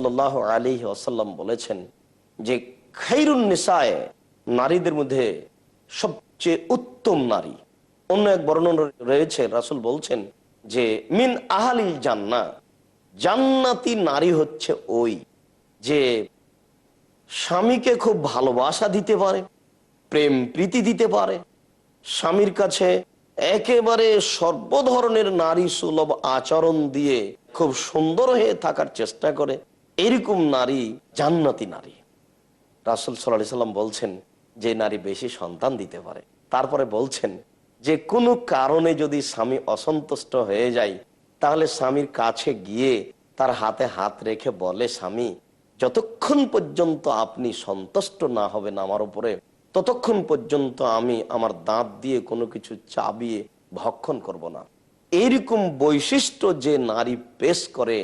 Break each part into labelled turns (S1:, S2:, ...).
S1: সাল্লাল্লাহু আলাইহি ওয়াসাল্লাম বলেছেন যে খায়রুন নিসায়ে, নারীদের মধ্যে সবচেয়ে উত্তম নারী। অন্য এক বর্ণনা রয়েছে, রাসূল বলছেন যে মিন আহলিল জান্নাহ, জান্নাতি নারী হচ্ছে ওই যে স্বামীকে খুব ভালোবাসা দিতে পারে, প্রেম প্রীতি দিতে পারে, স্বামীর কাছে একেবারে সর্বধরনের নারী সুলভ আচরণ দিয়ে খুব সুন্দর হয়ে থাকার চেষ্টা করে, এরকম নারী জান্নাতি নারী। রাসূল সাল্লাল্লাহু আলাইহি সাল্লাম বলছেন যে নারী বেশি সন্তান দিতে পারে। তারপরে বলছেন যে কোনো কারণে যদি স্বামী অসন্তুষ্ট হয়ে যায়, তাহলে স্বামীর কাছে গিয়ে তার হাতে হাত রেখে বলে, স্বামী, যতক্ষণ পর্যন্ত আপনি সন্তুষ্ট না হবেন আমার উপরে, ততক্ষণ পর্যন্ত আমি আমার দাঁত দিয়ে কোনো কিছু চাবিয়ে ভক্ষণ করব না। এইরকম বৈশিষ্ট্য যে নারী পেশ করে,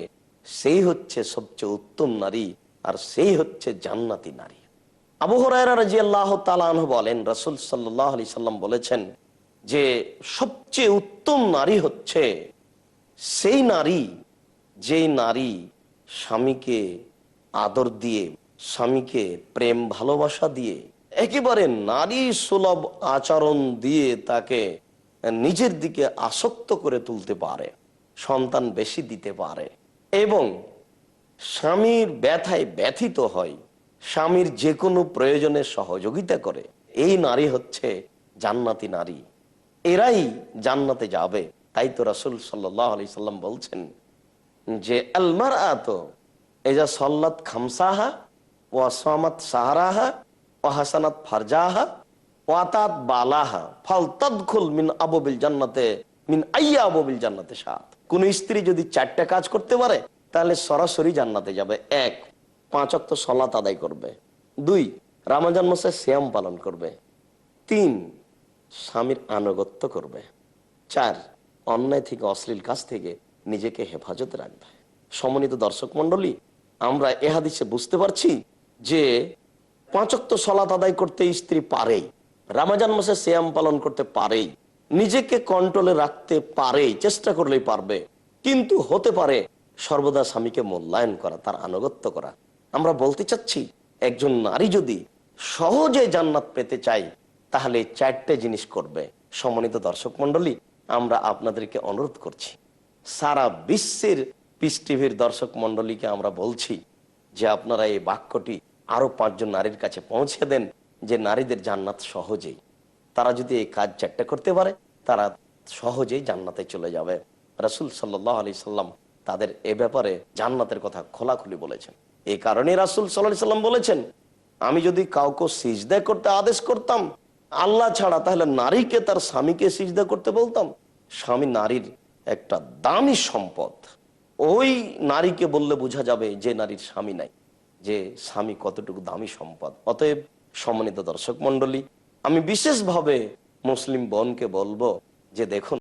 S1: সেই হচ্ছে সবচেয়ে উত্তম নারী, আর সেই হচ্ছে জান্নাতি নারী। আবু হুরায়রা রাদিয়াল্লাহু তাআলা আনহু বলেন, রাসূল সাল্লাল্লাহু আলাইহি সাল্লাম বলেছেন যে সবচেয়ে উত্তম নারী হচ্ছে সেই নারী, যেই নারী স্বামীকে আদর দিয়ে, স্বামীকে প্রেম ভালোবাসা দিয়ে, একেবারে নারী সুলভ আচরণ দিয়ে তাকে নিজের দিকে আসক্ত করে তুলতে পারে, সন্তান বেশি দিতে পারে এবং স্বামীর ব্যথায় ব্যথিত হয়, স্বামীর যে কোনো প্রয়োজনে সহযোগিতা করে। এই নারী হচ্ছে জান্নাতি নারী, এরাই জান্নাতে যাবে। তাই তো রাসূল সাল্লাল্লাহু আলাইহি সাল্লাম বলছেন যে আল মারআতু ইজা সাল্লাত খামসাহা ওয়া সামাত সাহরাহা ওয়া হাসানাত ফারজাহা ওয়া আতাত বালাহা ফালতাদখুল মিন আবওয়াবিল জান্নাতে মিন আইয়া আবওয়াবিল জান্নাতে শাআত। কোন স্ত্রী যদি 4টা কাজ করতে পারে, তাহলে সরাসরি জান্নাতে যাবে। 1, 5 ওয়াক্ত সালাত আদায় করবে। 2, রমজান মাসে সিয়াম পালন করবে। 3, স্বামীর আনুগত্য করবে। 4, অন্যায় থেকে, অশ্লীল কাজ থেকে নিজেকে হেফাজতে রাখবে। সম্মানিত দর্শক মন্ডলী, আমরা এ হাদিসে বুঝতে পারছি যে 5 ওয়াক্ত সালাত আদায় করতে স্ত্রী পারেই, রমজান মাসে সিয়াম পালন করতে পারেই, নিজেকে কন্ট্রোলে রাখতে পারেই, চেষ্টা করলেই পারবে। কিন্তু হতে পারে সর্বদা স্বামীকে মূল্যায়ন করা, তার আনুগত্য করা। আমরা বলতে চাচ্ছি, একজন নারী যদি সহজে জান্নাত পেতে চায়, তাহলে 4টে জিনিস করবে। সম্মানিত দর্শক মন্ডলী, আমরা আপনাদেরকে অনুরোধ করছি, সারা বিশ্বের পিস টিভির দর্শক মন্ডলীকে আমরা বলছি যে আপনারা এই বাক্যটি আরো 5 জন নারীর কাছে পৌঁছে দেন, যে নারীদের জান্নাত সহজেই, তারা যদি এই কাজ 4টে করতে পারে, তারা সহজেই জান্নাতে চলে যাবে। রাসূল সাল্লাল্লাহু আলাইহি সাল্লাম তাদের এ ব্যাপারে জান্নাতের কথা খোলাখুলি বলেছেন। এই কারণে রাসূল সাল্লাল্লাহু আলাইহি সাল্লাম বলেছেন, আমি যদি কাউকে সিজদা করতে আদেশ করতাম আল্লাহ ছাড়া, তাহলে নারীকে তার স্বামীকে সিজদা করতে বলতাম। স্বামী নারীর একটা দামি সম্পদ। ওই নারীকে বললে বোঝা যাবে যে নারীর স্বামী নাই, যে স্বামী কতটুকু দামি সম্পদ। অতএব সম্মানিত দর্শক মন্ডলী, আমি বিশেষভাবে মুসলিম বোনকে বলবো যে দেখুন,